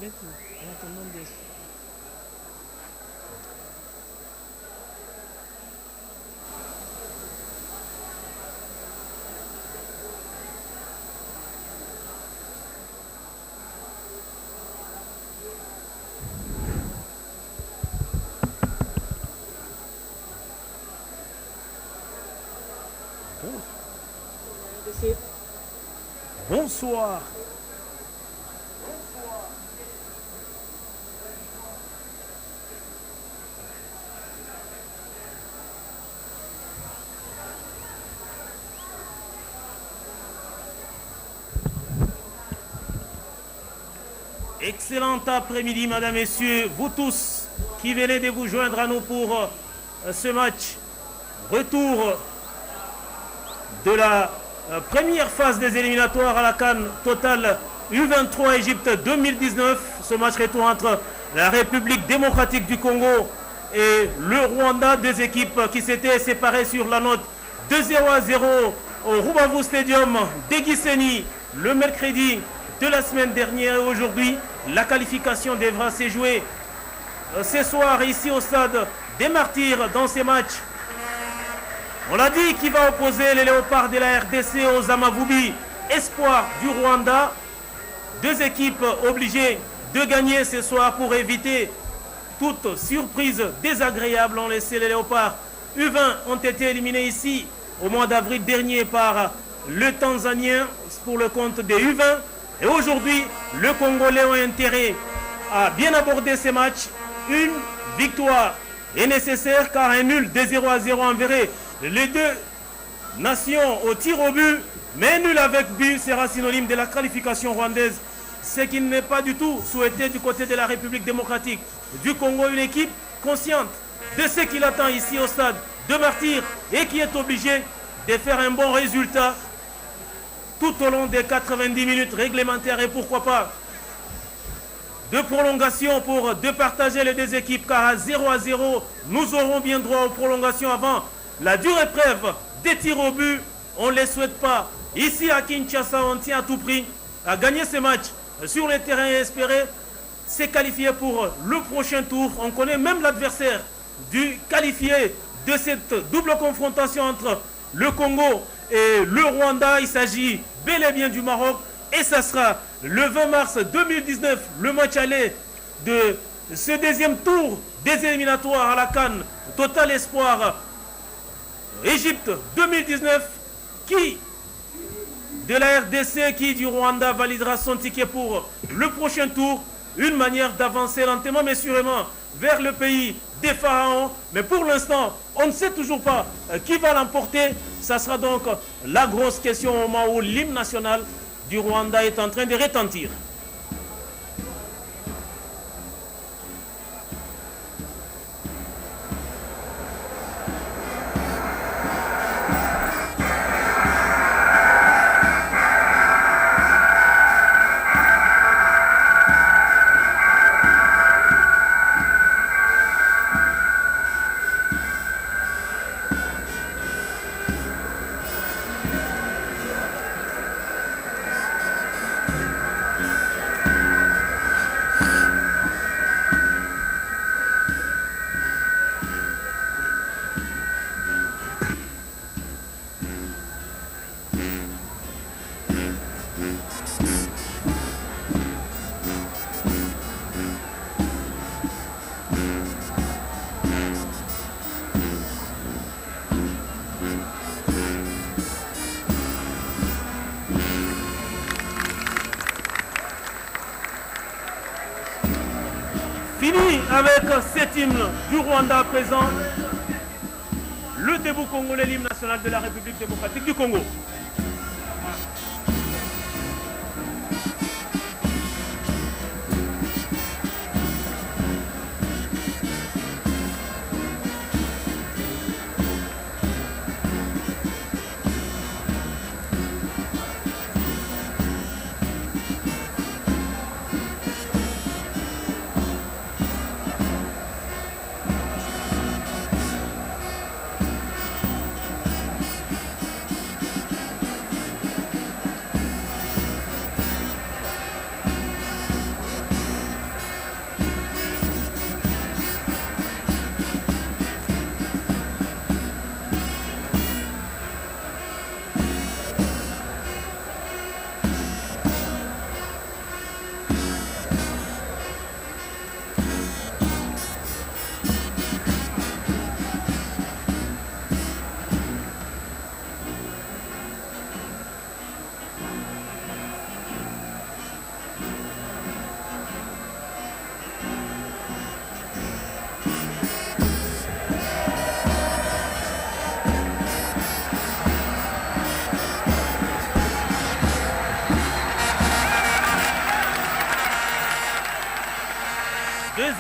avec nous en attendant des... Bonsoir. Excellent après-midi, mesdames, messieurs, vous tous qui venez de vous joindre à nous pour ce match. Retour de la première phase des éliminatoires à la CAN Total U23 Égypte 2019. Ce match retour entre la République démocratique du Congo et le Rwanda, deux équipes qui s'étaient séparées sur la note de 0-0 au Rubavu Stadium d'Egisenyi le mercredi de la semaine dernière. Aujourd'hui, la qualification devra se jouer ce soir ici au stade des Martyrs dans ces matchs. On l'a dit, qui va opposer les Léopards de la RDC aux Amavubi Espoir du Rwanda. Deux équipes obligées de gagner ce soir pour éviter toute surprise désagréable. On laissé les Léopards U20 ont été éliminés ici au mois d'avril dernier par le Tanzanien pour le compte des U20. Et aujourd'hui, le Congolais ont intérêt à bien aborder ces matchs. Une victoire est nécessaire car un nul de 0-0 enverrait les deux nations au tir au but, mais nul avec but sera synonyme de la qualification rwandaise, ce qui n'est pas du tout souhaité du côté de la République démocratique du Congo. Une équipe consciente de ce qu'il attend ici au stade de Martyrs et qui est obligée de faire un bon résultat tout au long des 90 minutes réglementaires et pourquoi pas de prolongation pour départager les deux équipes, car à 0-0, nous aurons bien droit aux prolongations avant la dure épreuve des tirs au but. On ne les souhaite pas. Ici à Kinshasa, on tient à tout prix à gagner ce match sur le terrain et espérer se qualifier pour le prochain tour. On connaît même l'adversaire du qualifié de cette double confrontation entre le Congo et le Rwanda. Il s'agit bel et bien du Maroc et ça sera le 20 mars 2019, le match aller de ce deuxième tour des éliminatoires à la CAN Total Espoir Égypte 2019, qui de la RDC, qui du Rwanda validera son ticket pour le prochain tour. Une manière d'avancer lentement mais sûrement vers le pays des pharaons. Mais pour l'instant, on ne sait toujours pas qui va l'emporter. Ça sera donc la grosse question au moment où l'hymne national du Rwanda est en train de retentir. Fini avec cet hymne du Rwanda présent, le debout congolais, l'hymne national de la République démocratique du Congo.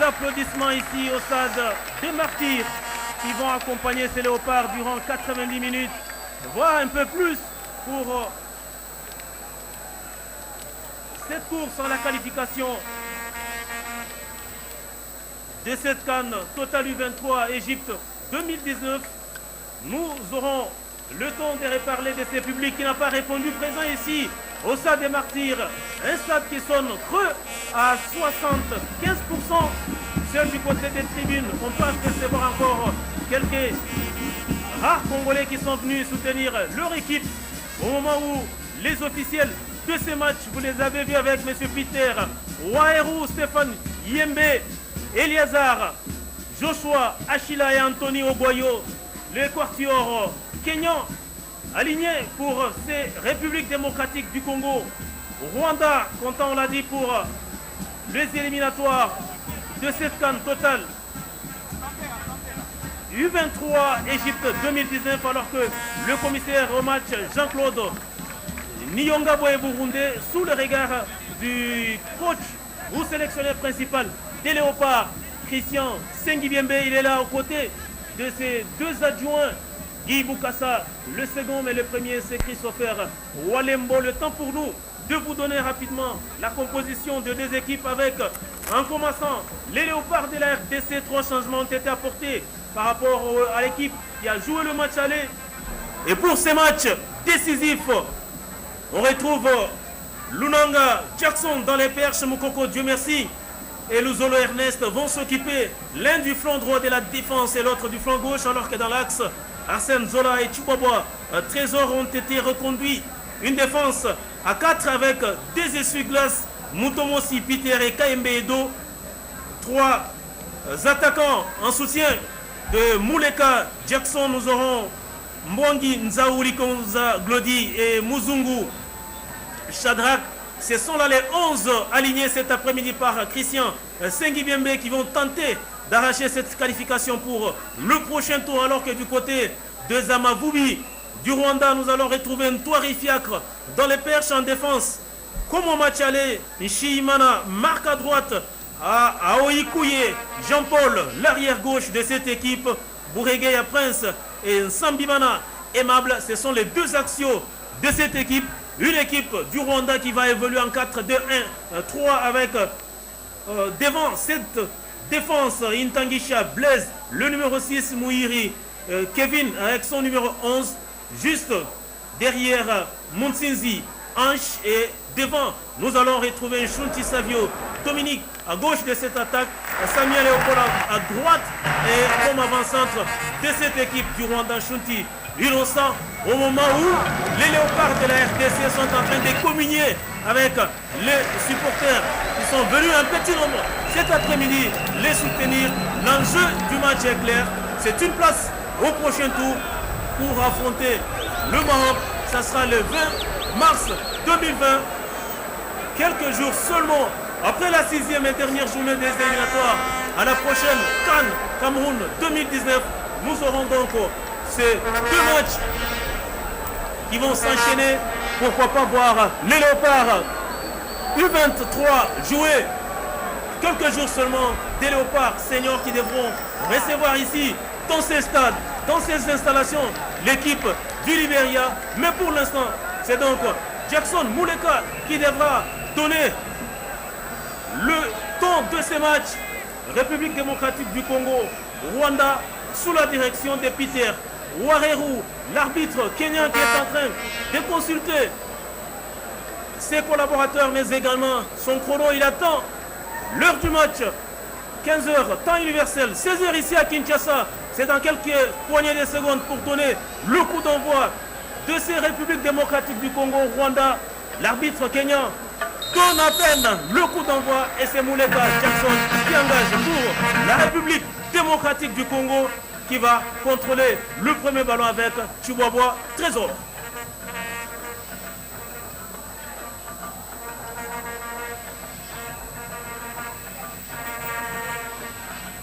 applaudissements ici au stade des Martyrs qui vont accompagner ces léopards durant 90 minutes, voire un peu plus pour cette course en la qualification de cette CAN Total U23 Égypte 2019. Nous aurons le temps de reparler de ce public qui n'a pas répondu présent ici au stade des Martyrs. Un stade qui sonne creux à 75%. Seul du côté des tribunes, on peut percevoir encore quelques rares Congolais qui sont venus soutenir leur équipe au moment où les officiels de ces matchs, vous les avez vus avec M. Peter, Waheru, Stéphane Yembe, Eliazar, Joshua, Achila et Anthony Ogoyo, les quatuors kenyans alignés pour ces républiques démocratiques du Congo. Rwanda, comptant, on l'a dit, pour les éliminatoires de cette CAN totale U23 Égypte 2019, alors que le commissaire au match Jean-Claude Niyonga Boye-Burundé, sous le regard du coach ou sélectionneur principal des Léopards, Christian Sengibiembe, il est là aux côtés de ses deux adjoints, Guy Boukassa, le second, mais le premier c'est Christopher Walembo. Le temps pour nous de vous donner rapidement la composition de deux équipes avec, en commençant, les Léopards de la RDC. 3 changements ont été apportés par rapport à l'équipe qui a joué le match aller. Et pour ces matchs décisifs, on retrouve Lunanga Jackson dans les perches, Moukoko, Dieu merci, et Luzolo Ernest vont s'occuper l'un du flanc droit de la défense et l'autre du flanc gauche, alors que dans l'axe, Arsène Zola et Chubaba Trésor ont été reconduits. Une défense à 4 avec des essuie-glaces, Mutomosi, Peter et KMB Edo. 3 attaquants en soutien de Mouleka Jackson. Nous aurons Mbwangi Nzaouli Konza Glody et Muzungu Shadrach. Ce sont là les 11 alignés cet après-midi par Christian Sengibiembe qui vont tenter d'arracher cette qualification pour le prochain tour, alors que du côté de Zamavubi du Rwanda, nous allons retrouver un Touari Fiacre dans les perches en défense. Comme au match aller, Nishimana marque à droite à Aoïkouye, Jean-Paul, l'arrière-gauche de cette équipe, Bouregueya Prince et Nsambimana Aimable. Ce sont les deux axiaux de cette équipe. Une équipe du Rwanda qui va évoluer en 4-2-1-3 avec devant cette défense Intangisha Blaise, le numéro 6 Mouiri, Kevin avec son numéro 11, juste derrière Mounsinzi, Anche, et devant nous allons retrouver Shunti Savio, Dominique à gauche de cette attaque, Samuel Léopold à droite, et comme avant-centre de cette équipe du Rwanda, Shunti Innocent, au moment où les Léopards de la RDC sont en train de communier avec les supporters qui sont venus en petit nombre cet après-midi les soutenir. L'enjeu du match est clair, c'est une place au prochain tour pour affronter le Maroc. Ça sera le 20 mars 2020, quelques jours seulement après la 6e et dernière journée des éliminatoires à la prochaine CAN Cameroun 2019. Nous aurons donc ces 2 matchs qui vont s'enchaîner. Pourquoi pas voir les Léopards U23 jouer quelques jours seulement, des Léopards seniors qui devront recevoir ici, dans ces stades, dans ces installations, l'équipe du Libéria. Mais pour l'instant, c'est donc Jackson Mouleka qui devra donner le ton de ces matchs. République démocratique du Congo, Rwanda, sous la direction de Peter Waheru, l'arbitre kenyan qui est en train de consulter ses collaborateurs, mais également son chrono. Il attend l'heure du match, 15h, temps universel, 16h ici à Kinshasa. C'est dans quelques poignées de secondes pour donner le coup d'envoi de ces républiques démocratiques du Congo, Rwanda. L'arbitre kenyan donne à peine le coup d'envoi et c'est Mouleka Jackson qui engage pour la République démocratique du Congo, qui va contrôler le premier ballon avec Chubaba Trésor.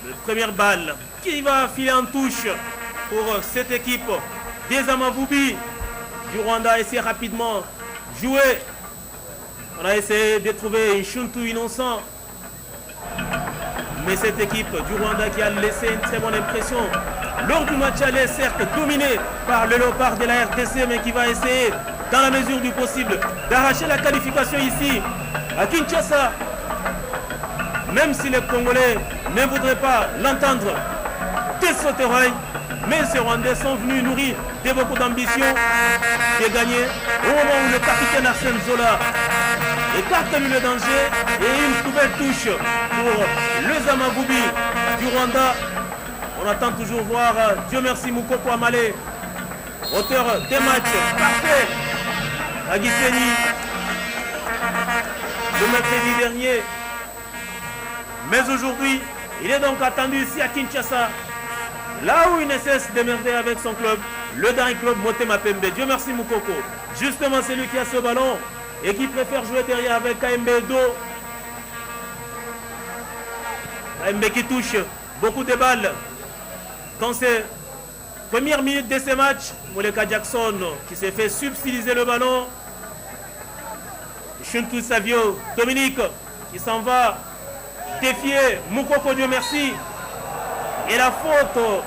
La première balle qui va filer en touche pour cette équipe des Amavubi du Rwanda. Essaie rapidement jouer. On a essayé de trouver un Shuntu Innocent. Mais cette équipe du Rwanda qui a laissé une très bonne impression lors du match aller, certes dominé par le Léopard de la RDC, mais qui va essayer, dans la mesure du possible, d'arracher la qualification ici, à Kinshasa. Même si les Congolais ne voudraient pas l'entendre de Soterrail, mais ces Rwandais sont venus nourris de beaucoup d'ambition de gagner au moment où le capitaine Arsène Zola écarte le danger et une nouvelle touche pour le Zamavoubi du Rwanda. On attend toujours voir Dieu merci Moukoko Amale, auteur des matchs parfaits à Gisenyi le mercredi dernier. Mais aujourd'hui, il est donc attendu ici à Kinshasa, là où il ne cesse d'émerger avec son club, le Daring Club Motema Pembe. Dieu merci Moukoko. Justement, c'est lui qui a ce ballon et qui préfère jouer derrière avec KMB Do. KMB qui touche beaucoup de balles dans ces premières minutes de ce match. Moleka Jackson qui s'est fait subtiliser le ballon. Shuntu Savio Dominique qui s'en va défier Moukoko, Dieu merci. Et la faute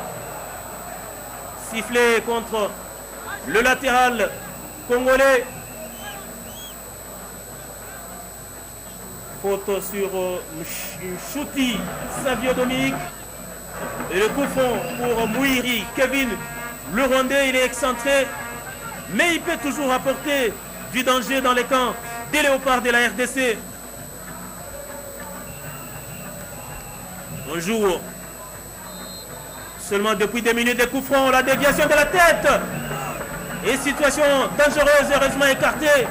sifflée contre le latéral congolais. Faute sur Mshuti Savio Dominique. Et le coup franc pour Mouiri Kevin. Le Rwandais, il est excentré, mais il peut toujours apporter du danger dans les camps des Léopards de la RDC. On joue seulement depuis 2 minutes de coup franc, la déviation de la tête. Et situation dangereuse, heureusement écartée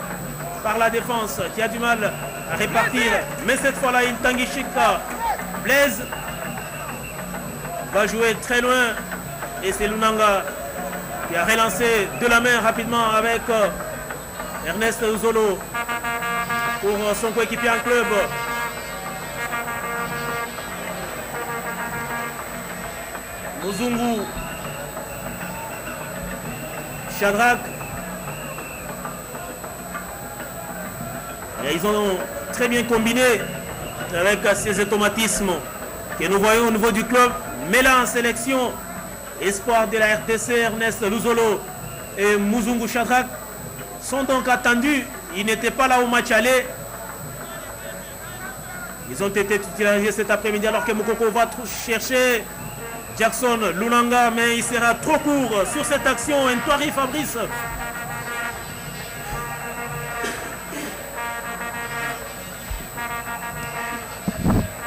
par la défense qui a du mal à répartir. Mais cette fois-là, Intangishika Blaise va jouer très loin. Et c'est Lunanga qui a relancé de la main rapidement avec Ernest Uzolo pour son coéquipier en club. Muzungu, Shadrach. Et ils ont très bien combiné avec ces automatismes que nous voyons au niveau du club. Mais là en sélection, espoir de la RTC, Ernest Luzolo et Muzungu Shadrach sont donc attendus. Ils n'étaient pas là au match aller. Ils ont été titularisés cet après-midi alors que Moukoko va chercher Jackson Lunanga, mais il sera trop court sur cette action. Ntwari Fabrice.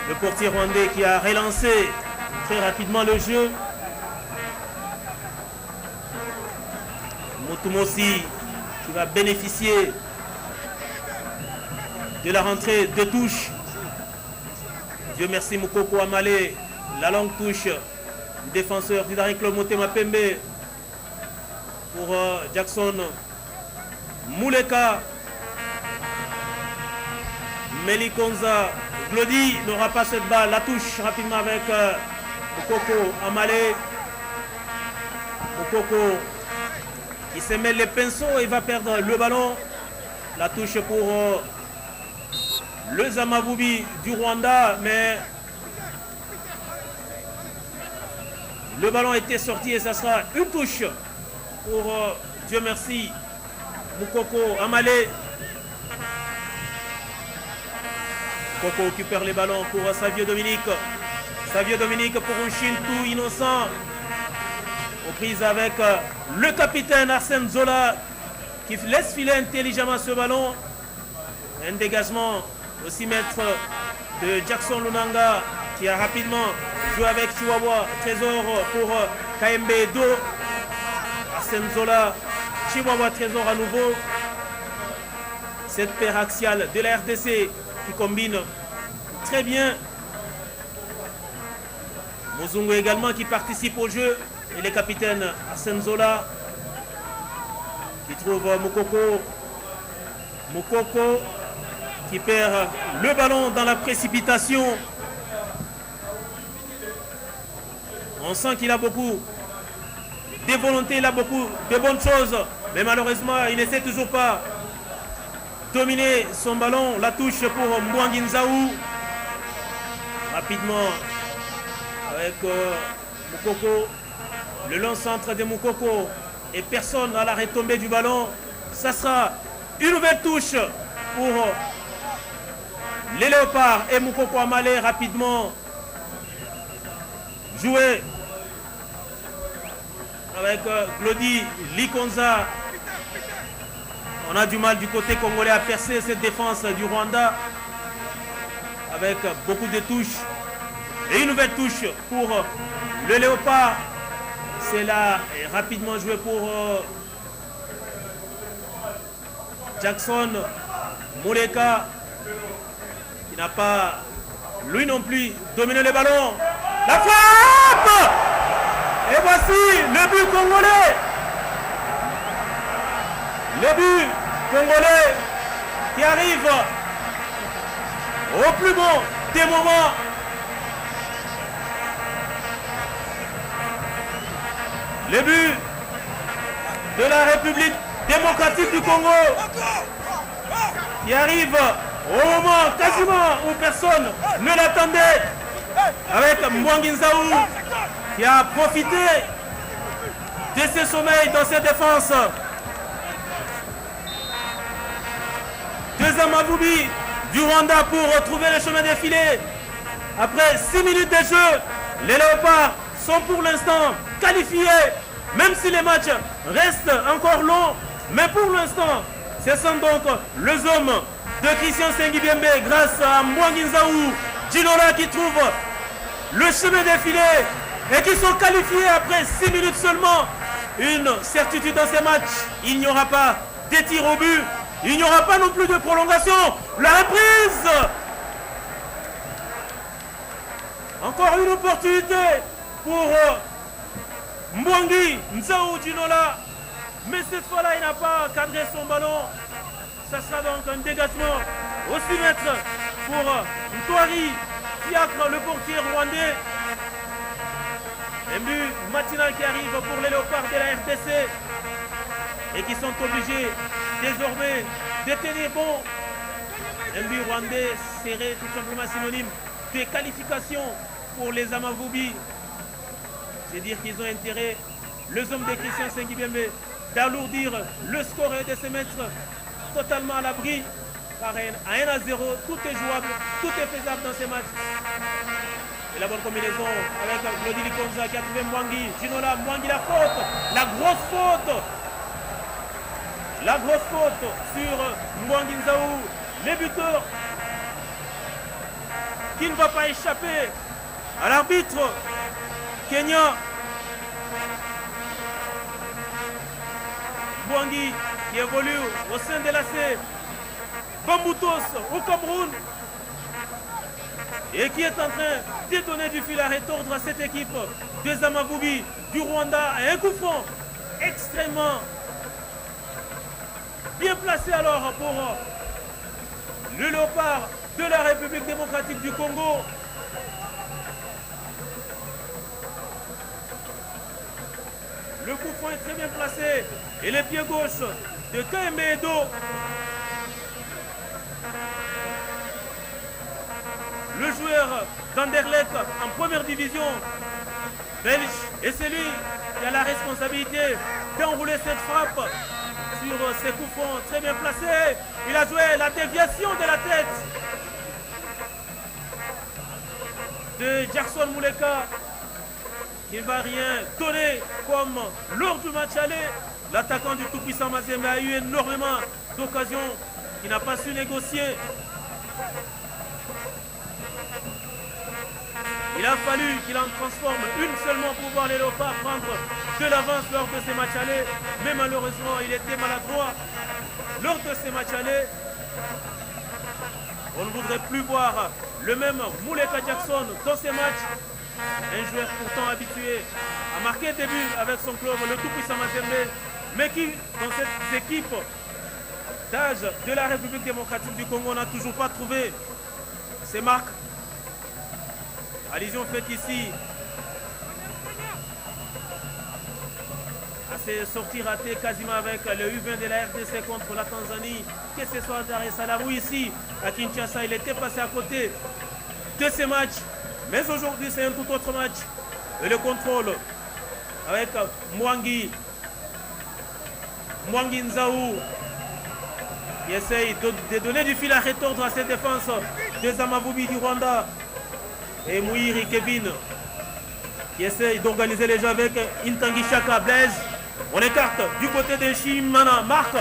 Le portier rwandais qui a relancé très rapidement le jeu. Motumosi qui va bénéficier de la rentrée de touche. Dieu merci Moukoko Amale, la longue touche du défenseur du Daring Club Motema Pembe pour Jackson Mouleka. Melikonza Glody n'aura pas cette balle. La touche rapidement avec Moukoko Amale. Moukoko qui se mêle les pinceaux et va perdre le ballon. La touche pour le Zamavoubi du Rwanda, mais le ballon était sorti et ça sera une touche pour Dieu merci Moukoko Amale. Moukoko récupère les ballons pour Savio Dominique. Savio Dominique pour un Shintu innocent. Aux prises avec le capitaine Arsène Zola qui laisse filer intelligemment ce ballon. Un dégagement au 6 mètres de Jackson Lunanga qui a rapidement joué avec Chihuahua Trésor pour KMB Do. Arsène Zola, Chihuahua Trésor à nouveau. Cette paire axiale de la RDC qui combine très bien. Muzungu également qui participe au jeu. Et le capitaine Arsène Zola qui trouve Moukoko. Moukoko qui perd le ballon dans la précipitation. On sent qu'il a beaucoup de volonté, il a beaucoup de bonnes choses. Mais malheureusement, il ne sait toujours pas dominer son ballon. La touche pour Mwangi Nzaou. Rapidement, avec Moukoko, le long centre de Moukoko et personne à la retombée du ballon. Ça sera une nouvelle touche pour les Léopards et Moukoko Amale rapidement joué avec Glody Likonza. On a du mal du côté congolais à percer cette défense du Rwanda avec beaucoup de touches. Et une nouvelle touche pour le Léopard. C'est là rapidement joué pour Jackson Muleka, qui n'a pas, lui non plus, dominé le ballon. La frappe! Et voici le but congolais. Le but congolais qui arrive au plus bon des moments. Le but de la République démocratique du Congo qui arrive au moment quasiment où personne ne l'attendait, avec Mwangi Nzaou qui a profité de ses sommeils dans ses défenses. Deuxième Mavoubi du Rwanda pour retrouver le chemin défilé. Après 6 minutes de jeu, les Léopards sont pour l'instant qualifiés, même si les matchs restent encore longs. Mais pour l'instant, ce sont donc les hommes de Christian Sengibiembe grâce à Mwangi Nzaou, Djilora qui trouve le chemin défilé et qui sont qualifiés après 6 minutes seulement. Une certitude dans ces matchs, il n'y aura pas de tirs au but, il n'y aura pas non plus de prolongation. La reprise. Encore une opportunité pour Mwangi Nzaou Djilora. Mais cette fois-là, il n'a pas cadré son ballon. Ça sera donc un dégagement au 6 mètres pour Ntwari Fiacre, le portier rwandais. Un but matinal qui arrive pour les Léopards de la RDC et qui sont obligés désormais de tenir bon. Un but rwandais serait tout simplement synonyme de qualification pour les Amavubi. C'est dire qu'ils ont intérêt, les hommes de Christian Sengibiembe, d'alourdir le score et de se mettre totalement à l'abri. Car à 1-0, tout est jouable, tout est faisable dans ces matchs. Et la bonne combinaison avec Glody Likonza qui a trouvé Mwangi. Ginola, Mwangi, la faute, la grosse faute. La grosse faute sur Mwangi Nzaou, les buteurs, qui ne va pas échapper à l'arbitre Kenya. Mwangi qui évolue au sein de l'AC Bamboutos au Cameroun et qui est en train de donner du fil à retordre à cette équipe des Amavubi du Rwanda. Un coup franc extrêmement bien placé alors pour le Léopard de la République démocratique du Congo. Le coup franc est très bien placé et les pieds gauche de Kembe Edo. Le joueur d'Anderlecht en première division belge, et c'est lui qui a la responsabilité d'enrouler cette frappe sur ses coups francs très bien placés. Il a joué la déviation de la tête de Jackson Muleka, qui ne va rien donner comme lors du match aller. L'attaquant du tout-puissant Mazembe a eu énormément d'occasions, il n'a pas su négocier. Il a fallu qu'il en transforme une seulement pour voir les Léopards prendre de l'avance lors de ces matchs allés. Mais malheureusement, il était maladroit lors de ces matchs allés. On ne voudrait plus voir le même Muleka Jackson dans ces matchs. Un joueur pourtant habitué à marquer des buts avec son club, le tout-puissant Mazembe, mais qui, dans cette équipe d'âge de la République démocratique du Congo, n'a toujours pas trouvé ses marques. Allusion faite ici à ces sorties ratées quasiment avec le U20 de la RDC contre la Tanzanie, que ce soit Dar es Salaam ou ici à Kinshasa. Il était passé à côté de ces matchs, Mais aujourd'hui, c'est un tout autre match. Et le contrôle avec Mwangi Nzaou qui essaye de donner du fil à retordre à cette défense des Amavubi du Rwanda. Et Mouiri Kevin qui essaye d'organiser les jeux avec Intangi Chaka Blaise. On écarte du côté de Shimana. Marc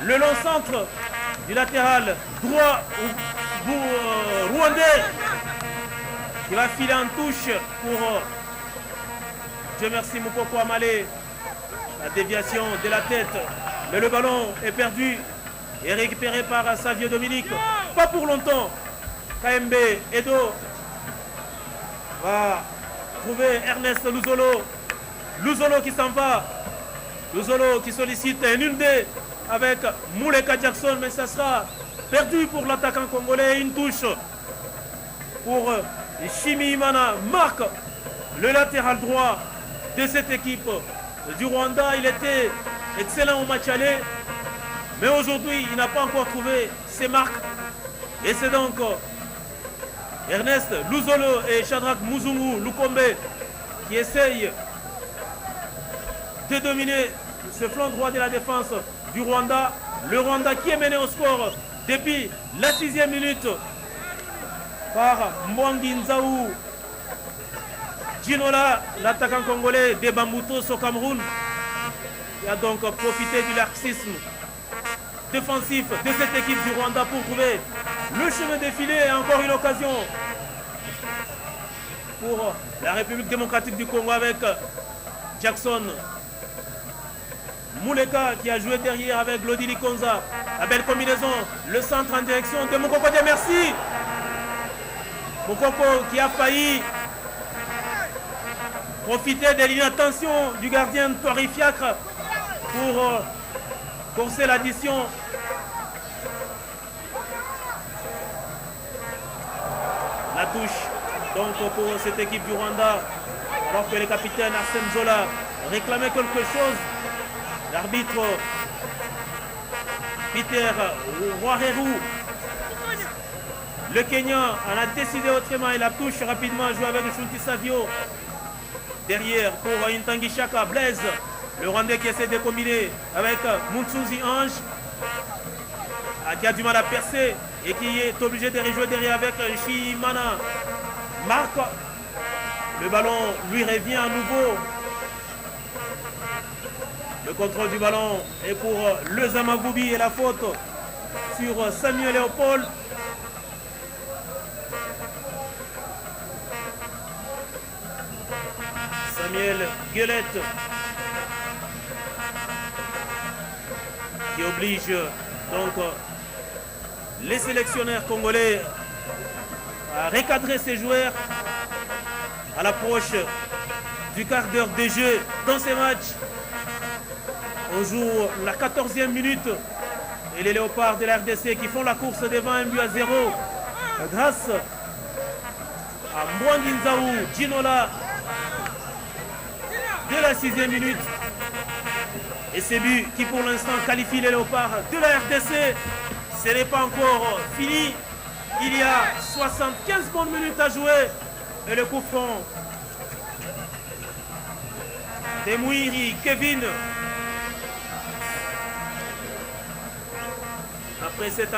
le long centre du latéral droit rwandais qui va filer en touche pour Dieu merci Moukoko Amale. La déviation de la tête, mais le ballon est perdu et récupéré par Savio Dominique. Pas pour longtemps. KMB Edo va trouver Ernest Luzolo. Luzolo qui s'en va. Luzolo qui sollicite un 1-2 avec Mouleka Jackson, mais ça sera perdu pour l'attaquant congolais. Une touche pour Shimi Imana. Marque le latéral droit de cette équipe du Rwanda. Il était excellent au match aller, mais aujourd'hui il n'a pas encore trouvé ses marques. Et c'est donc Ernest Luzolo et Shadrach Muzungu Lukombe qui essayent de dominer ce flanc droit de la défense du Rwanda. Le Rwanda qui est mené au score depuis la 6e minute par Mwangi Nzaou Ginola, l'attaquant congolais des Bambutos au Cameroun, qui a donc profité du laxisme défensif de cette équipe du Rwanda pour trouver le chemin défilé et encore une occasion pour la République démocratique du Congo avec Jackson Mouleka qui a joué derrière avec Glodili Konza. La belle combinaison, le centre en direction de Mokoko Dieu merci. Mokoko qui a failli profiter de l'inattention du gardien Tori Fiacre pour forcer l'addition. La touche donc pour cette équipe du Rwanda, alors que le capitaine Arsène Zola réclamait quelque chose. L'arbitre Peter Wareru, le Kenyan, en a décidé autrement et la touche rapidement joué avec Shunti Savio. Derrière pour Intangi Chaka Blaise, le Rwandais qui essaie de combiner avec Mutsuzi Ange, qui a du mal à percer et qui est obligé de rejouer derrière avec Shimana. Marc, le ballon lui revient à nouveau. Le contrôle du ballon est pour le Zamavubi et la faute sur Samuel Léopold. Samuel Guelette qui oblige donc les sélectionneurs congolais à recadrer ses joueurs à l'approche du quart d'heure de jeu dans ces matchs. On joue la 14e minute et les Léopards de la RDC qui font la course devant 1-0 grâce à Mwangi Nzaou Ginola de la 6e minute. Et ces buts qui pour l'instant qualifient les Léopards de la RDC. Ce n'est pas encore fini. Il y a 75 bonnes minutes à jouer. Et le coup franc de Mouiri Kevin. Après cet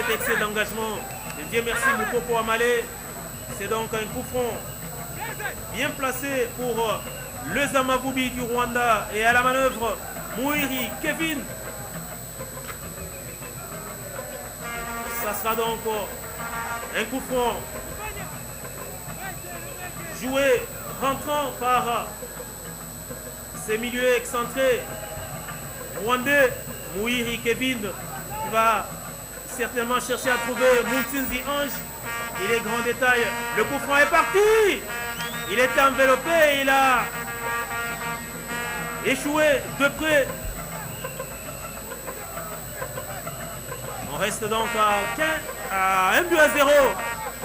excès d'engagement de Dieu merci Moukoko Amale, c'est donc un coup franc bien placé pour le Zamavubi du Rwanda et à la manœuvre Mouiri Kevin. Ça sera donc un coup franc joué rentrant par ces milieux excentrés rwandais. Mouiri Kevin va certainement chercher à trouver Mutsinzi Ange. Il est grand détail. Le coup franc est parti. Il était enveloppé. Il a échoué de près. On reste donc à 1-0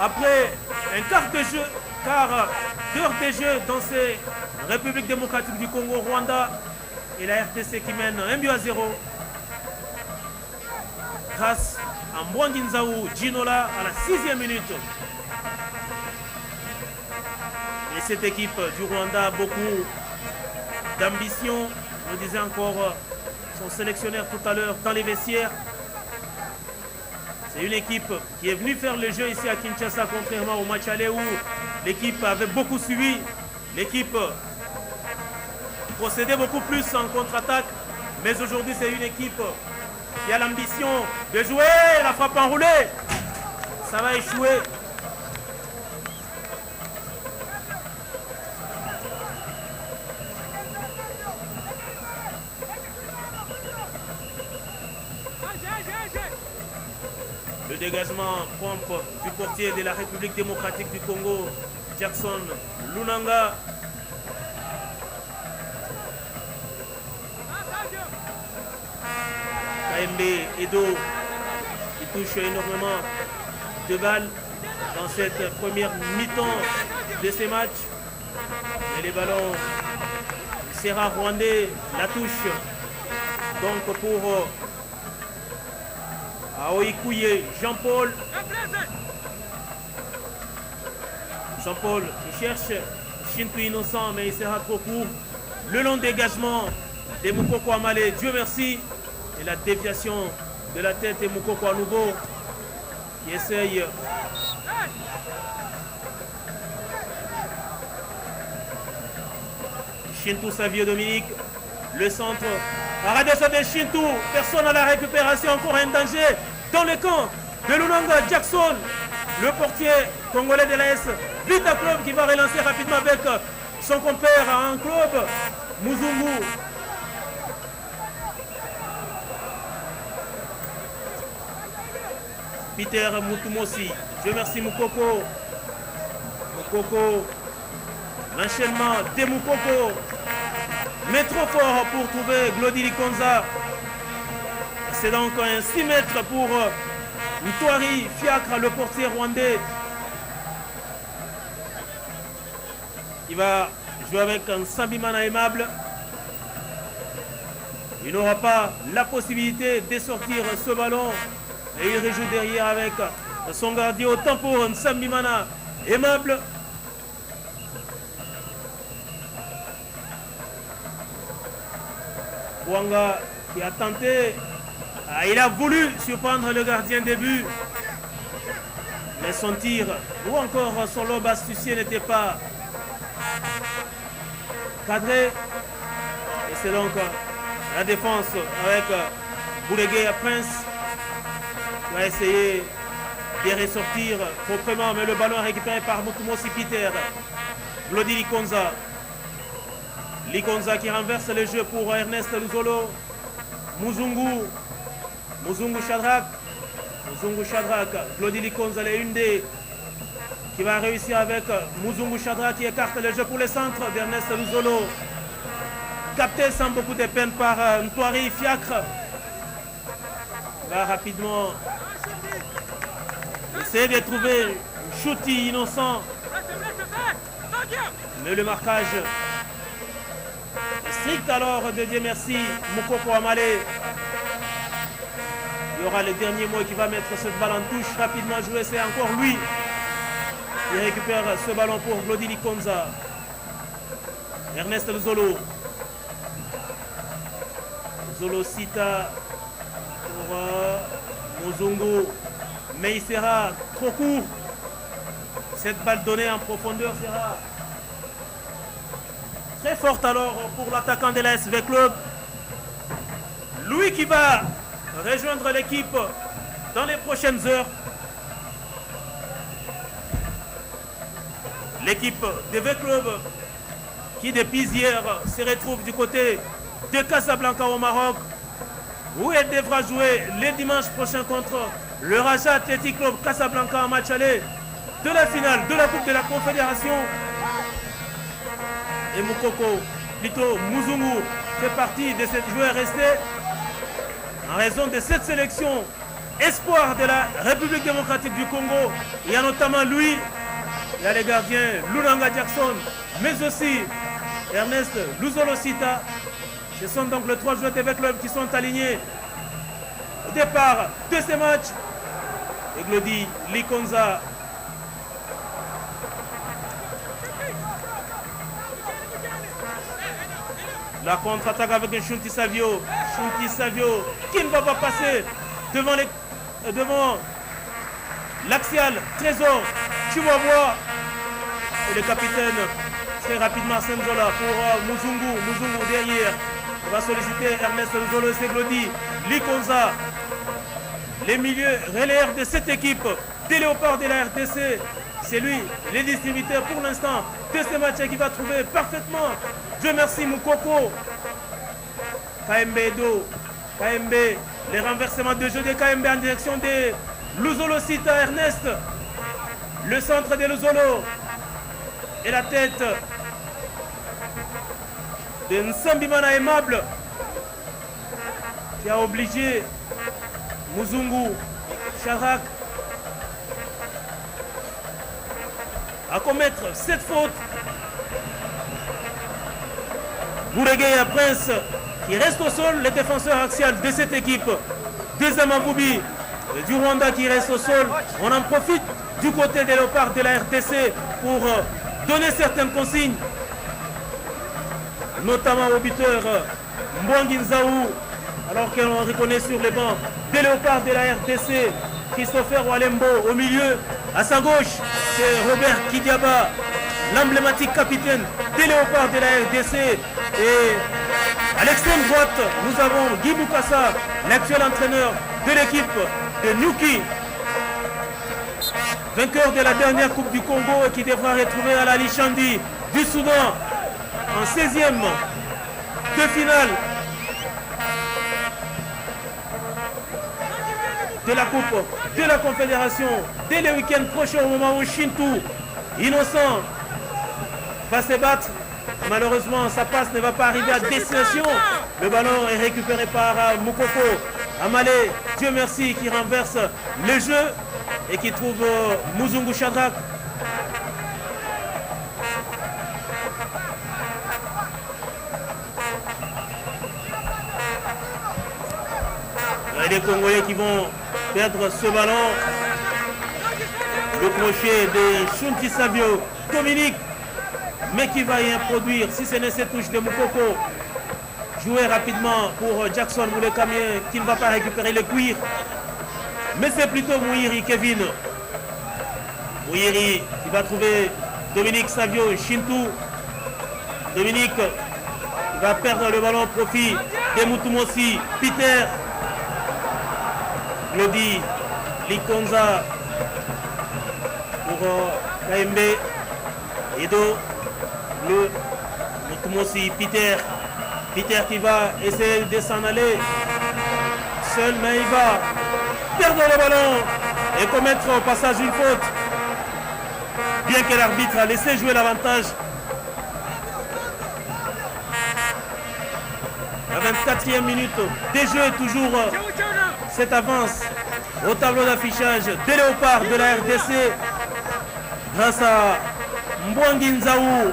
après un quart d'heure de jeu dans ces Républiques démocratiques du Congo, Rwanda et la RDC qui mène 1-0 grâce à Mwangi Nzaou Ginola à la 6e minute. cette équipe du Rwanda a beaucoup d'ambition. On le disait encore son sélectionneur tout à l'heure dans les vestiaires. C'est une équipe qui est venue faire le jeu ici à Kinshasa, contrairement au match aller où l'équipe avait beaucoup suivi. L'équipe procédait beaucoup plus en contre-attaque. Mais aujourd'hui, c'est une équipe qui a l'ambition de jouer. La frappe enroulée. Ça va échouer. Le dégagement prompt du portier de la République démocratique du Congo, Jackson Lunanga. KMB Edo qui touche énormément de balles dans cette première mi-temps de ces matchs. Et les ballons, Serra Rwandais la touche. Donc pour Aoïkouye, Jean-Paul. Jean-Paul qui cherche Shintu Innocent, mais il sera trop court. Le long dégagement de Moukoko Amale, Dieu merci. Et la déviation de la tête de Moukoko à nouveau qui essaye Shintu Savio Dominique, le centre. Arrêtez ça de Shintu, personne à la récupération, encore un danger dans le camp de Lunanga. Jackson, le portier congolais de l'AS Vita Club qui va relancer rapidement avec son compère en club, Muzungu. Peter Mutumosi, Dieu merci Moukoko. Moukoko, l'enchaînement de Moukoko, mais trop fort pour trouver Glody Likonza. C'est donc un 6 mètres pour Ntwari Fiacre, le portier rwandais. Il va jouer avec un Sambimana aimable. Il n'aura pas la possibilité de sortir ce ballon. Et il rejoue derrière avec son gardien. Autant pour Sambimana aimable. Wanga qui a tenté, il a voulu surprendre le gardien de but. Mais son tir ou encore son lob astucieux n'était pas cadré. Et c'est donc la défense avec Bouregué Prince qui va essayer de ressortir proprement, mais le ballon récupéré par Mutumosi Peter. Glody Likonza. Likonza qui renverse le jeu pour Ernest Luzolo. Muzungu. Muzungu Shadrach. Muzungu Shadrach. Glody Likonza, les Hyundai qui va réussir avec Muzungu Shadrach qui écarte le jeu pour le centre d'Ernest Luzolo. Capté sans beaucoup de peine par Ntwari Fiacre. Va rapidement essayer de trouver Chouti Innocent. Mais le marquage strict alors de Dieu merci Moukoko Amale. Il y aura le dernier mot qui va mettre cette balle en touche. Rapidement joué, c'est encore lui. Il récupère ce ballon pour Glody Likonza. Ernest Zolo. Zolo Sita pour Muzungu. Mais il sera trop court. Cette balle donnée en profondeur sera très forte alors pour l'attaquant de la SV Club. Lui qui va rejoindre l'équipe dans les prochaines heures. L'équipe de V Club qui depuis hier se retrouve du côté de Casablanca au Maroc où elle devra jouer le dimanche prochain contre le Raja Athletic Club Casablanca en match aller de la finale de la Coupe de la Confédération. Et Moukoko, plutôt Muzungu, fait partie de cette joueur restée en raison de cette sélection espoir de la République démocratique du Congo. Il y a notamment lui, il y a les gardiens Lunanga Jackson, mais aussi Ernest Luzolo Sita. Ce sont donc les 3 joueurs TV Club qui sont alignés au départ de ces matchs. Et Glody Likonza La contre-attaque avec un Shunti Savio. Shunti Savio qui ne va pas passer devant l'axial. Trésor. Tu vas voir. Et le capitaine, très rapidement, Arsène Zola pour Muzungu. Muzungu derrière. On va solliciter Ernest Zolo Seglodi. Likonza. Les milieux relayeurs de cette équipe. Des léopards de la RTC. C'est lui, les distributeurs pour l'instant de ce match qui va trouver parfaitement. Dieu merci Moukoko. KMB Edo. KMB. Les renversements de jeu de KMB en direction de Luzolo Sita Ernest. Le centre de Luzolo. Et la tête de Nsambimana Aimable qui a obligé Muzungu Sharak à commettre cette faute. Bouregueya Prince qui reste au sol, le défenseur axial de cette équipe. Deuxième Maboubi du Rwanda qui reste au sol. On en profite du côté des léopards de la RTC pour donner certaines consignes, notamment au buteur Mbwangi Nzaou, alors que l'on reconnaît sur les bancs des léopards de la RTC Christopher Walembo au milieu. À sa gauche, c'est Robert Kidiaba, l'emblématique capitaine des léopards de la RDC. Et à l'extrême droite, nous avons Guy Boukassa, l'actuel entraîneur de l'équipe de Nuki, vainqueur de la dernière Coupe du Congo et qui devra retrouver à la Lichandi du Soudan en 16e de finale de la Coupe de la Confédération dès le week-end prochain au moment où Shintou, innocent, va se battre. Malheureusement, sa passe ne va pas arriver à destination. Le ballon est récupéré par Moukoko. Amalé, Dieu merci, qui renverse le jeu et qui trouve Muzungu Shadrach. Et les Congolais qui vont perdre ce ballon. Le crochet de Shunti Savio, Dominique, mais qui va y introduire, si ce n'est cette touche de Moukoko. Jouer rapidement pour Jackson Moulekamien qui ne va pas récupérer le cuir. Mais c'est plutôt Mouiri Kevin. Mouiri qui va trouver Dominique Savio, Shintou. Dominique qui va perdre le ballon au profit de Mutumosi, Peter. Glody, Likonza pour KMB. Edo, le Mutumosi, Peter. Peter qui va essayer de s'en aller. Seul, mais il va perdre le ballon et commettre au passage une faute. Bien que l'arbitre a laissé jouer l'avantage. La 24e minute des jeux, toujours cette avance au tableau d'affichage des léopards de la RDC grâce à Mbwangi Nzaou,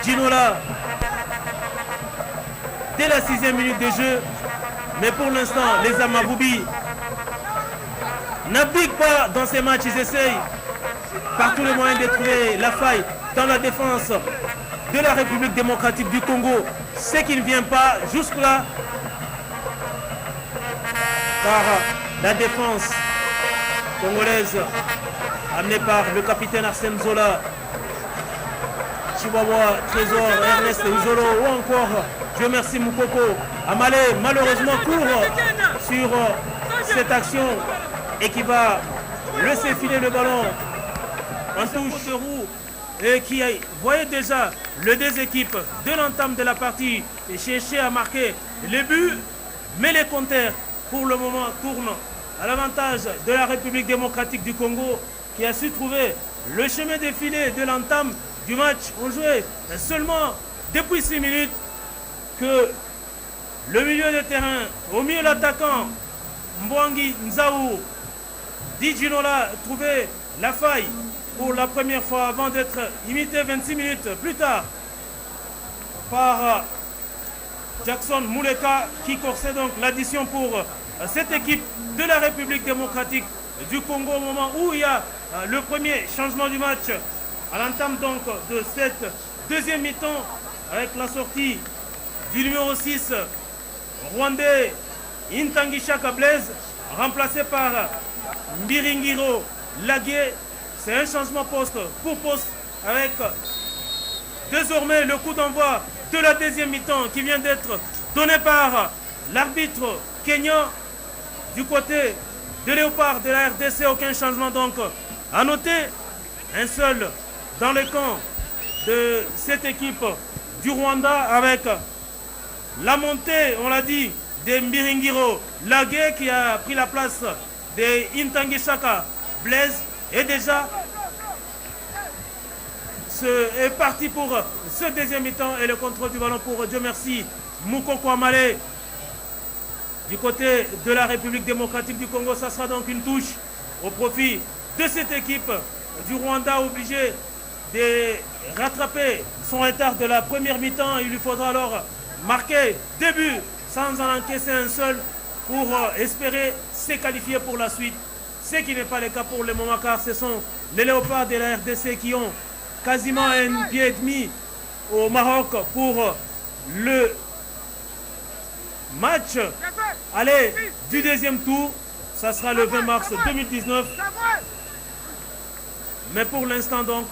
Ginola dès la 6e minute de jeu. Mais pour l'instant, les Amaboubi n'abdiquent pas dans ces matchs. Ils essayent par tous les moyens de trouver la faille dans la défense de la République démocratique du Congo. Ce qui ne vient pas jusque-là par la défense congolaise amenée par le capitaine Arsène Zola, Chihuahua, Trésor, Ernest Uzolo ou encore, Dieu merci, Moukoko. Amalé malheureusement court sur cette action et qui va laisser filer le ballon en touche de roue et qui voyait déjà les deux équipes de l'entame de la partie et chercher à marquer les buts, mais les compteurs pour le moment tournent à l'avantage de la République démocratique du Congo qui a su trouver le chemin défilé de l'entame du match. On jouait seulement depuis 6 minutes que le milieu de terrain, au milieu l'attaquant Mbwangi Nzaou, Dijinola trouvait la faille pour la première fois avant d'être imité 26 minutes plus tard par Jackson Mouleka qui corsait donc l'addition pour cette équipe de la République démocratique du Congo au moment où il y a le premier changement du match à l'entame donc de cette deuxième mi-temps avec la sortie du numéro 6, rwandais Intangishaka Blaise, remplacé par Mbiringiro Lagué. C'est un changement poste pour poste avec désormais le coup d'envoi de la deuxième mi-temps qui vient d'être donné par l'arbitre kenyan du côté de Léopard de la RDC. Aucun changement donc à noter. Un seul dans le camp de cette équipe du Rwanda avec la montée, on l'a dit, de Mbiringiro Lagué qui a pris la place de Intangishaka Blaise. Et déjà, est parti pour ce deuxième mi-temps et le contrôle du ballon pour Dieu merci Moukoko Amale du côté de la République démocratique du Congo. Ça sera donc une touche au profit de cette équipe du Rwanda, obligé de rattraper son retard de la première mi-temps. Il lui faudra alors marquer 2 buts sans en encaisser un seul pour espérer se qualifier pour la suite. Ce qui n'est pas le cas pour le moment car ce sont les Léopards de la RDC qui ont quasiment un pied et demi au Maroc pour le match aller du deuxième tour. Ça sera le 20 mars 2019. Mais pour l'instant donc,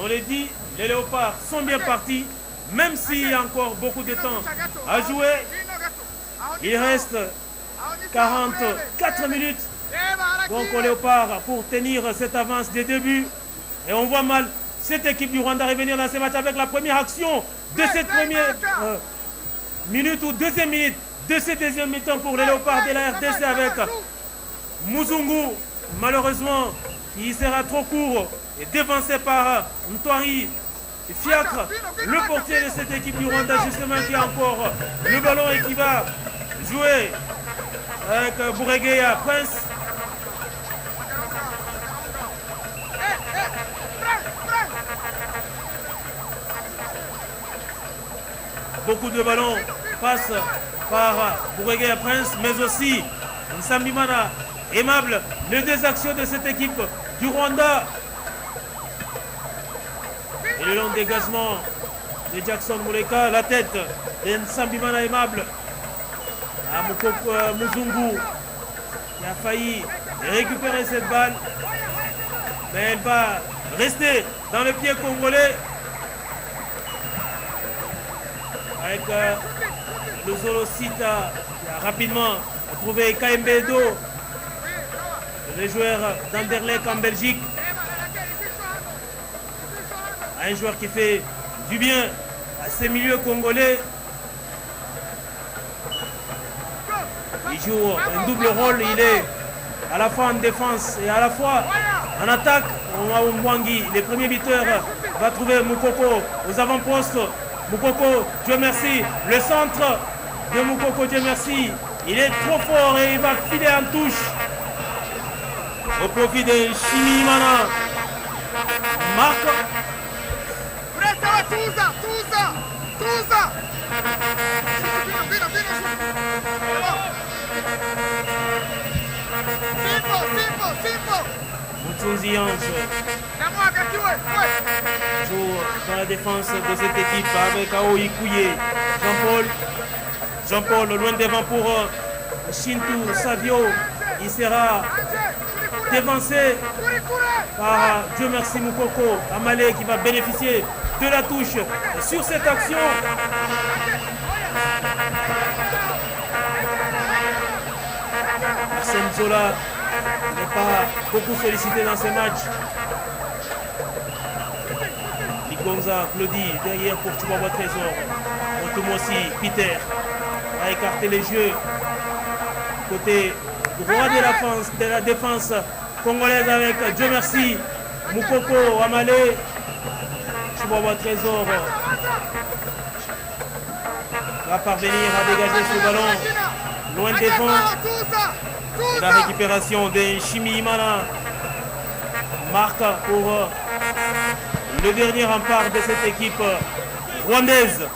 on le dit, les Léopards sont bien partis. Même s'il y a encore beaucoup de temps à jouer, il reste 44 minutes donc aux Léopards pour tenir cette avance des 2 buts. Et on voit mal cette équipe du Rwanda revenir dans ce match avec la première action de cette première minute ou deuxième minute de ce deuxième mi-temps pour les Léopards de la RDC avec Muzungu, malheureusement, qui sera trop court et dévancé par Ntwari Fiacre, le portier de cette équipe du Rwanda justement qui a encore le ballon et qui va jouer avec Bouregeya Prince. Beaucoup de ballons passent par Bouregeya Prince, mais aussi Nsambimana Aimable, les deux actions de cette équipe du Rwanda. Et le long dégagement de Jackson Muleka, la tête de Nsambimana Aimable à Muzungu qui a failli récupérer cette balle. Mais elle va rester dans le pied congolais avec le Zolocita qui a rapidement trouvé Kaembedo, le joueur d'Anderlecht en Belgique. Un joueur qui fait du bien à ces milieux congolais. Il joue un double rôle, il est à la fois en défense et à la fois en attaque. Mwangui, le premier buteur, va trouver Moukoko aux avant-postes. Moukoko, Dieu merci, le centre de Moukoko, Dieu merci. Il est trop fort et il va filer en touche au profit de Shimimana. Marc. Mutsunzi Ange joue dans la défense de cette équipe avec Aoi Kouye. Jean-Paul loin devant pour Shintu Savio. Il sera dévancé par Dieu merci Moukoko Amale qui va bénéficier de la touche sur cette action. Arsène Zola n'est pas beaucoup sollicité dans ces matchs. Ligonza Claudie derrière pour Chihuahua Trésor. Motumosi Peter a écarté les jeux côté droit de la défense congolaise avec Dieu merci Moukoko Amale. Chihuahua Trésor va parvenir à dégager ce ballon loin devant. La récupération de Shimi Imana marque pour le dernier rempart de cette équipe rwandaise.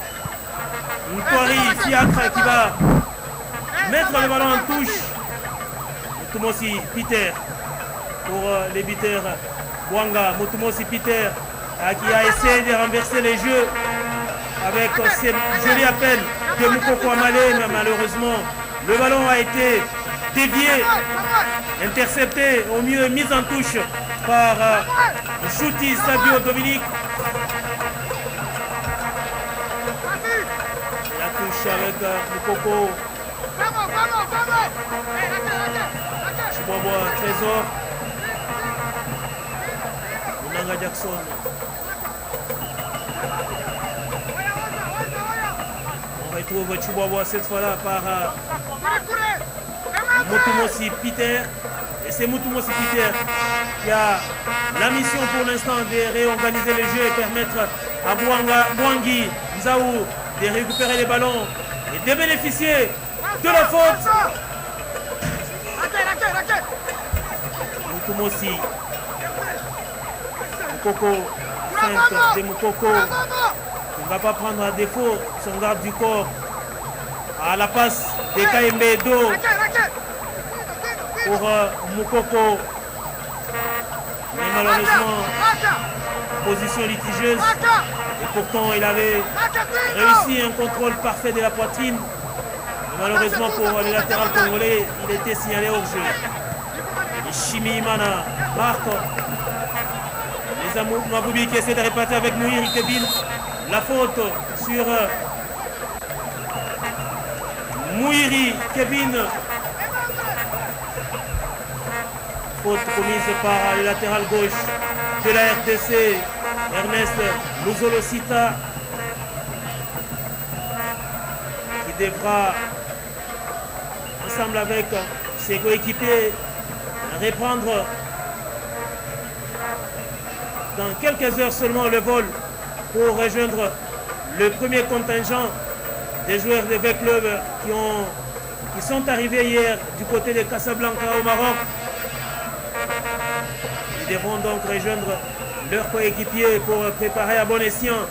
Ntwari Fiacre qui va mettre le ballon en touche. Mutumosi Peter pour les buteurs Bwanga. Mutumosi Peter qui a essayé de renverser les jeux avec ce joli appel de Moukoko Amalé, mais malheureusement, le ballon a été dévié, intercepté, au mieux mis en touche par Chouti Savio Dominique. La touche avec Moukoko. Chibobo Trésor. Munanga Jackson. On retrouve Chibobo cette fois-là par Mutumosi Peter. Et c'est Mutumosi Peter qui a la mission pour l'instant de réorganiser le jeu et permettre à Bouangui Nzaou de récupérer les ballons et de bénéficier de la faute. Mutumosi. Moukoko, feinte de Moukoko. Il ne va pas prendre à défaut son garde du corps à la passe de KMB Do pour Moukoko. Mais malheureusement, position litigieuse. Et pourtant, il avait réussi un contrôle parfait de la poitrine. Mais malheureusement, pour le latéral congolais, il était signalé hors jeu. Et Chimi Imana marque. Les Maboubi qui essaie de répartir avec Mouiri Kevin. La faute sur Mouiri Kevin. Faute commise par le latéral gauche de la RDC, Ernest Luzolosita, qui devra, ensemble avec ses coéquipiers, reprendre dans quelques heures seulement le vol pour rejoindre le premier contingent des joueurs des V clubs qui sont arrivés hier du côté de Casablanca au Maroc. Ils devront donc rejoindre leurs coéquipiers pour préparer à bon escient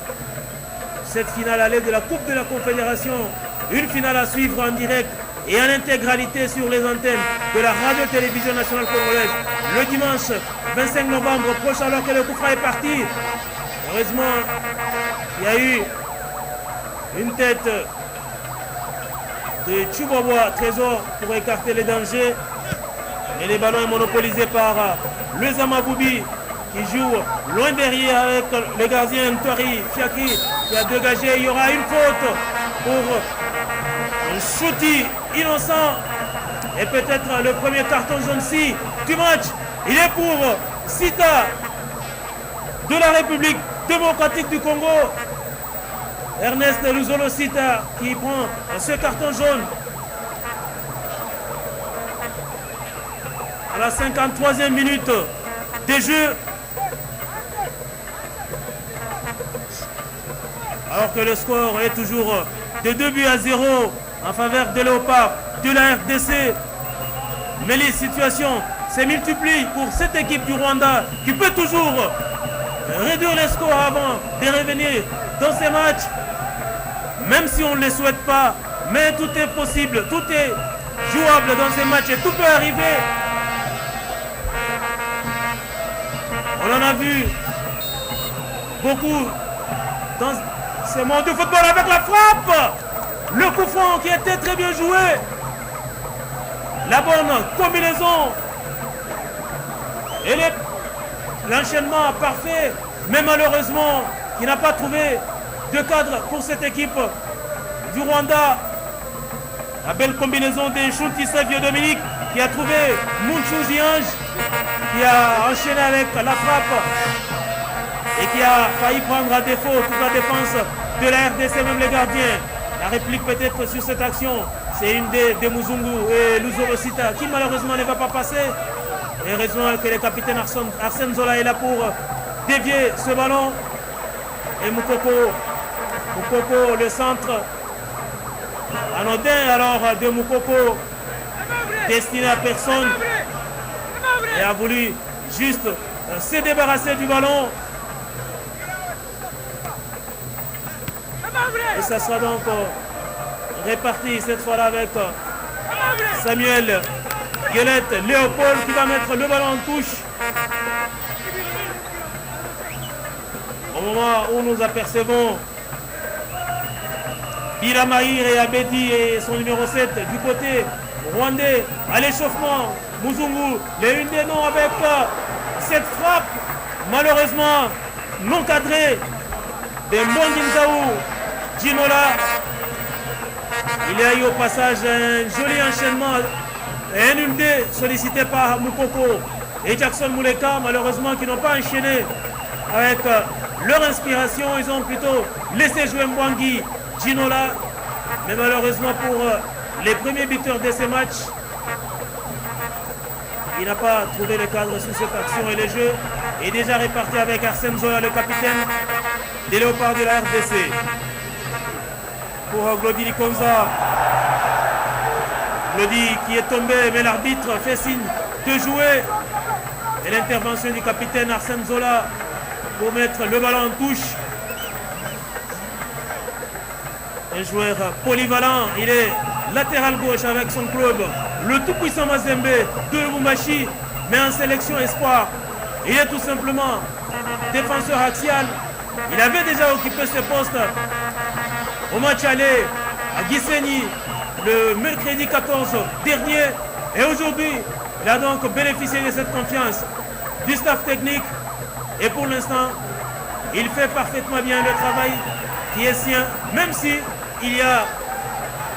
cette finale allée de la Coupe de la Confédération. Une finale à suivre en direct et en intégralité sur les antennes de la radio-télévision nationale congolaise le dimanche 25 novembre prochain, alors que le coup franc est parti. Heureusement, il y a eu une tête de Chiboboa Trésor pour écarter les dangers. Mais les ballons est monopolisé par le Zamaboubi qui joue loin derrière avec le gardien Ntori Fiaki qui a dégagé. Il y aura une faute pour un Chouti innocent et peut-être le premier carton jaune-ci du match. Il est pour Sita de la République démocratique du Congo. Ernest Luzolo Sita qui prend ce carton jaune. À la 53e minute de jeu. Alors que le score est toujours de 2-0 en faveur de Léopard de la RDC. Mais les situations se multiplient pour cette équipe du Rwanda qui peut toujours réduire les scores avant de revenir dans ces matchs. Même si on ne les souhaite pas, mais tout est possible, tout est jouable dans ces matchs et tout peut arriver. On en a vu beaucoup dans ce monde de football avec la frappe. Le coup franc qui était très bien joué. La bonne combinaison. Et l'enchaînement parfait. Mais malheureusement, qui n'a pas trouvé de cadre pour cette équipe du Rwanda. La belle combinaison de Chouti Savio Dominique qui a trouvé Mounchouzi Ange, qui a enchaîné avec la frappe et qui a failli prendre à défaut toute la défense de la RDC, même les gardiens. La réplique peut-être sur cette action, c'est une de Muzungu et Luzolosita qui malheureusement ne va pas passer. Et heureusement que le capitaine Arsène Zola est là pour dévier ce ballon. Et Moukoko, le centre anodin alors de Moukoko, destiné à personne, et a voulu juste se débarrasser du ballon. Et ça sera donc réparti cette fois-là avec Samuel Guelette Léopold qui va mettre le ballon en touche. Au moment où nous apercevons Biramahir et Abedi et son numéro 7 du côté rwandais à l'échauffement. Muzungu, les une des noms avec cette frappe malheureusement non cadrée de Mbonginzaou Ginola. Il y a eu au passage un joli enchaînement et un UMD sollicité par Moukoko et Jackson Mouleka, malheureusement qui n'ont pas enchaîné avec leur inspiration. Ils ont plutôt laissé jouer Mbwangi Ginola, mais malheureusement pour les premiers buteurs de ces matchs, il n'a pas trouvé le cadre sous cette action et le jeu est déjà réparti avec Arsène Zola, le capitaine des Léopards de la RDC. Pour Glody Likonza, Glody qui est tombé, mais l'arbitre fait signe de jouer. Et l'intervention du capitaine Arsène Zola pour mettre le ballon en touche. Un joueur polyvalent, il est latéral gauche avec son club, le tout-puissant Mazembe de Lubumbashi, mais en sélection espoir. Il est tout simplement défenseur axial. Il avait déjà occupé ce poste au match aller à Gisenyi le mercredi 14 dernier. Et aujourd'hui, il a donc bénéficié de cette confiance du staff technique. Et pour l'instant, il fait parfaitement bien le travail qui est sien, même si il y a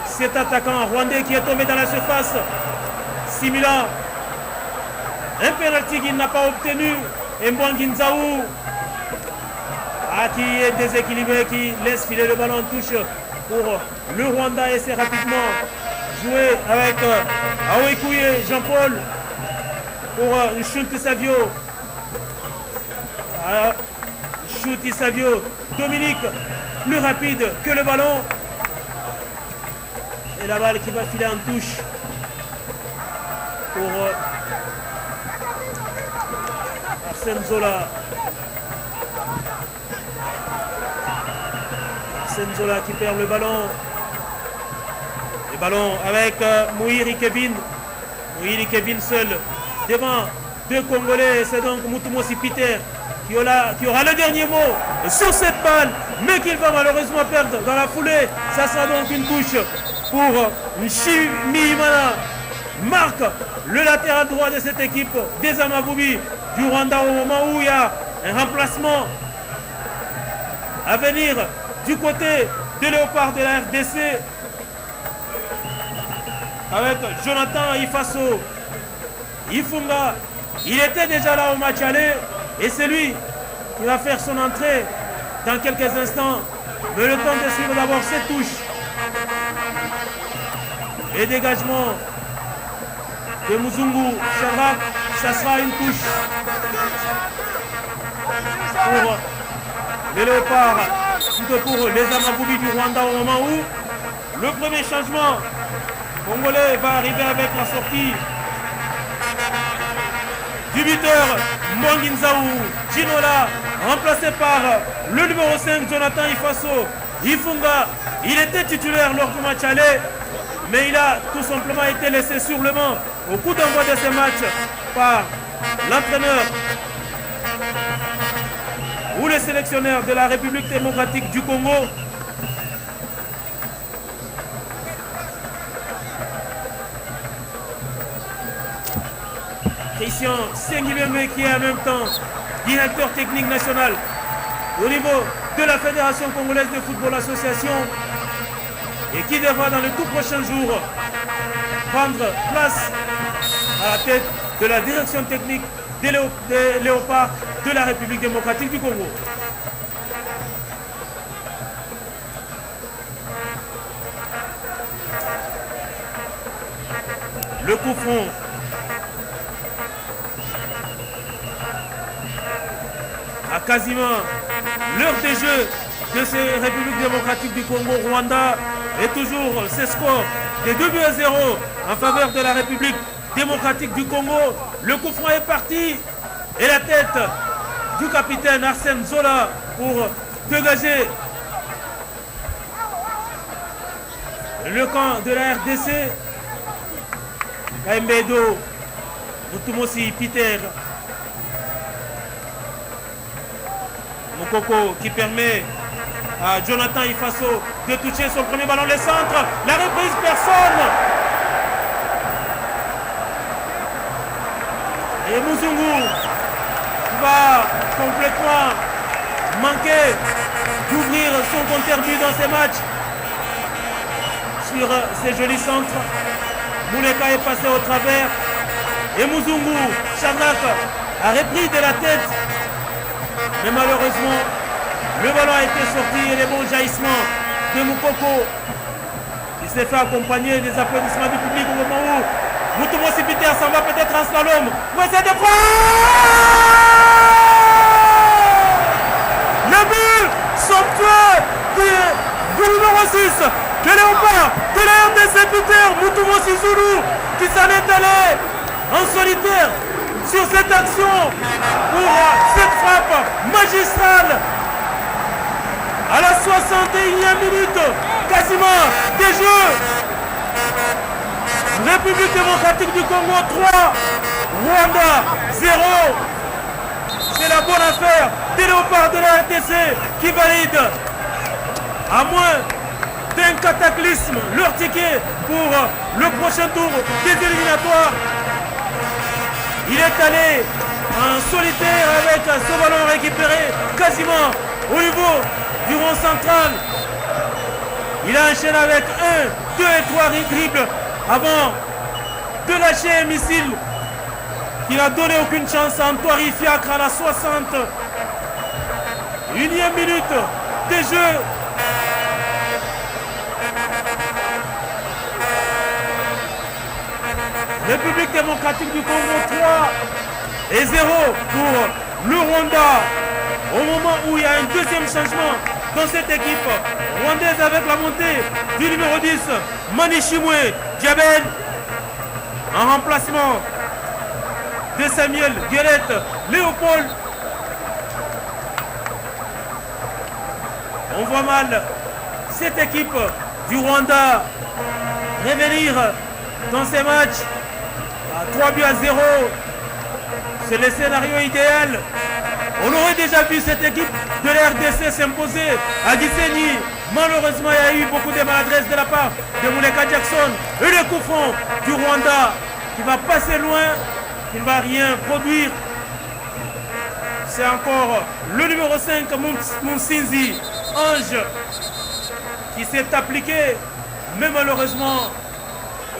cet attaquant rwandais qui est tombé dans la surface, simulant un penalty qu'il n'a pas obtenu. Mbwanginzaou qui est déséquilibré, qui laisse filer le ballon en touche pour le Rwanda et c'est rapidement joué avec Aouekouye Jean-Paul pour Nshunti Savio. Nshunti Savio, Dominique, plus rapide que le ballon. Et la balle qui va filer en touche pour Arsène Zola. Arsène Zola qui perd le ballon. Le ballon avec Mouiri Kevin. Mouiri Kevin seul devant deux Congolais. C'est donc Mutumosi Peter qui aura le dernier mot sur cette balle, mais qu'il va malheureusement perdre dans la foulée. Ça sera donc une touche pour Nshimiyimana. Marque le latéral droit de cette équipe des Amavubi du Rwanda au moment où il y a un remplacement à venir du côté des Léopards de la RDC avec Jonathan Ifaso Ifunga. Il était déjà là au match aller et c'est lui qui va faire son entrée dans quelques instants. Mais le temps de suivre d'abord cette touche et dégagement de Muzungu Shadrach, ça sera une touche pour les Léopards, plutôt pour les Amavubi du Rwanda au moment où le premier changement congolais va arriver avec la sortie du buteur Mbwanginzaou Ginola, remplacé par le numéro 5 Jonathan Ifaso Ifunga. Il était titulaire lors du match aller, mais il a tout simplement été laissé sur le banc au coup d'envoi de ce match par l'entraîneur ou le sélectionneur de la République démocratique du Congo. Christian Sengilembe qui est en même temps directeur technique national au niveau de la Fédération congolaise de football association et qui devra dans les tout prochains jours prendre place à la tête de la direction technique des Léopards de la République démocratique du Congo. Le coup franc à quasiment l'heure des jeux de ces Républiques démocratiques du Congo. Rwanda et toujours ce score de 2-0 en faveur de la République démocratique du Congo. Le coup franc est parti et la tête du capitaine Arsène Zola pour dégager le camp de la RDC. Kaimbedo, Mutumosi Peter Mokoko qui permet à Jonathan Ifaso de toucher son premier ballon le centre. La reprise, personne. Et Muzungu va complètement manquer d'ouvrir son compteur but dans ces matchs. Sur ces jolis centres, Mouleka est passé au travers. Et Muzungu, Shadrack a repris de la tête. Mais malheureusement, le ballon a été sorti et les bons jaillissements de Moukoko. Il s'est fait accompagner des applaudissements du public au moment où Mutumo Sipiter s'en va peut-être en slalom. Voici de le but somptueux du numéro 6 de Léopard, de la RDC Peter Mutumo Sizulu qui s'en est allé en solitaire sur cette action pour cette frappe magistrale à la 61e minute quasiment des Jeux. République démocratique du Congo 3, Rwanda 0. C'est la bonne affaire des Léopards de la RDC qui valide à moins d'un cataclysme leur ticket pour le prochain tour des éliminatoires. Il est allé en solitaire avec ce ballon récupéré quasiment au niveau du rond central. Il a enchaîné avec 1, 2 et 3 dribbles avant de lâcher un missile qui n'a donné aucune chance à Antoine Fiacre à la 61e minute des Jeux. République démocratique du Congo 3 et 0 pour le Rwanda. Au moment où il y a un deuxième changement dans cette équipe rwandaise avec la montée du numéro 10, Manishimwe Diabel, en remplacement de Samuel Guérette Léopold. On voit mal cette équipe du Rwanda revenir dans ces matchs à 3 buts à 0. C'est le scénario idéal. On aurait déjà vu cette équipe de la RDC s'imposer à Gisenyi. Malheureusement, il y a eu beaucoup de maladresse de la part de Mouleka Jackson. Et le coup franc du Rwanda qui va passer loin, qui ne va rien produire. C'est encore le numéro 5, Mounsinzi Ange, qui s'est appliqué. Mais malheureusement,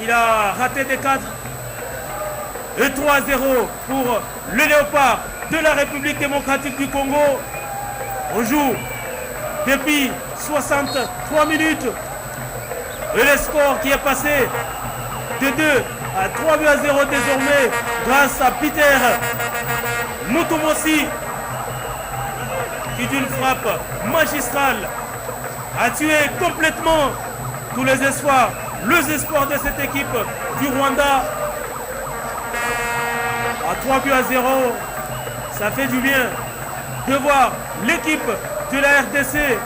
il a raté des cadres. Et 3-0 pour le Léopard de la République démocratique du Congo. On joue depuis 63 minutes. Et le score qui est passé de 2 à 3 buts à 0 désormais grâce à Peter Mutumosi qui d'une frappe magistrale a tué complètement tous les espoirs de cette équipe du Rwanda. À 3 buts à 0, ça fait du bien de voir l'équipe de la RDC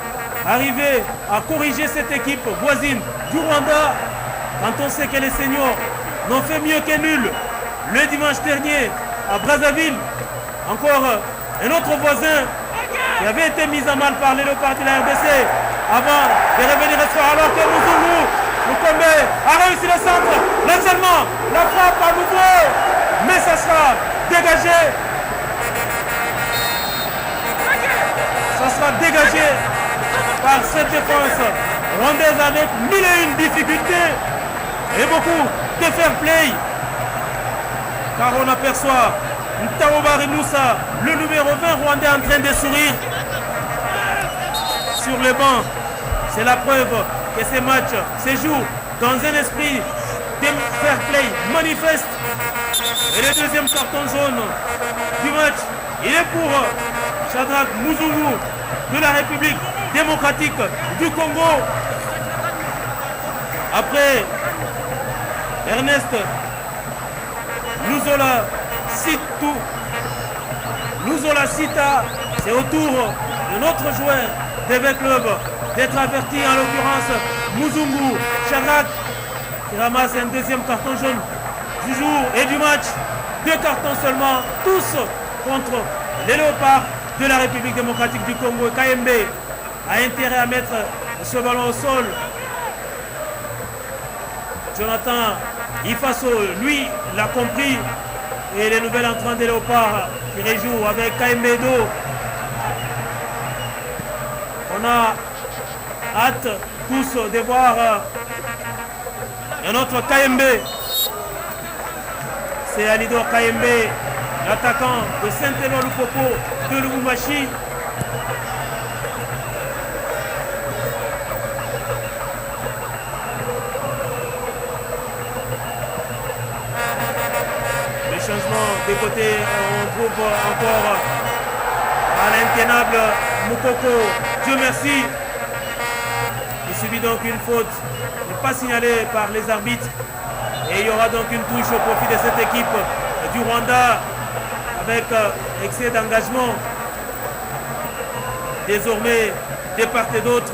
arriver à corriger cette équipe voisine du Rwanda quand on sait que les seniors n'ont fait mieux que nul le dimanche dernier à Brazzaville. Encore un autre voisin qui avait été mis à mal par les Léopards de la RDC avant de revenir ce soir, alors que Muzungu Mukombe a réussi le centre, l'enchaînement, la frappe à nouveau, mais ça sera dégagé. Ça sera dégagé par cette défense rwandaise avec 1001 difficultés et beaucoup de fair play. Car on aperçoit Ntaobari Moussa, le numéro 20 rwandais, en train de sourire sur les bancs. C'est la preuve que ces matchs se jouent dans un esprit de fair play manifeste. Et le deuxième carton jaune du match, il est pour Shadrack Muzungu de la République démocratique du Congo. Après Ernest Luzola Sita, c'est au tour de notre joueur d'Evêque Club d'être averti, en l'occurrence Muzungu Shadrack, qui ramasse un deuxième carton jaune du jour et du match. 2 cartons seulement, tous contre les Léopards de la République démocratique du Congo. KMB a intérêt à mettre ce ballon au sol. Jonathan Ifaso, lui, l'a compris. Et les nouvelles entrants des Léopards qui rejouent avec Kaimbedo. On a hâte tous de voir un autre KMB. C'est Alidor KMB, l'attaquant de Saint-Éloi-Lupopo de Lubumbashi. Le changement des côtés, on trouve encore à l'intenable Moukoko. Dieu merci. Il subit donc une faute, pas signalée par les arbitres. Et il y aura donc une touche au profit de cette équipe du Rwanda avec excès d'engagement. Désormais, de part et d'autre.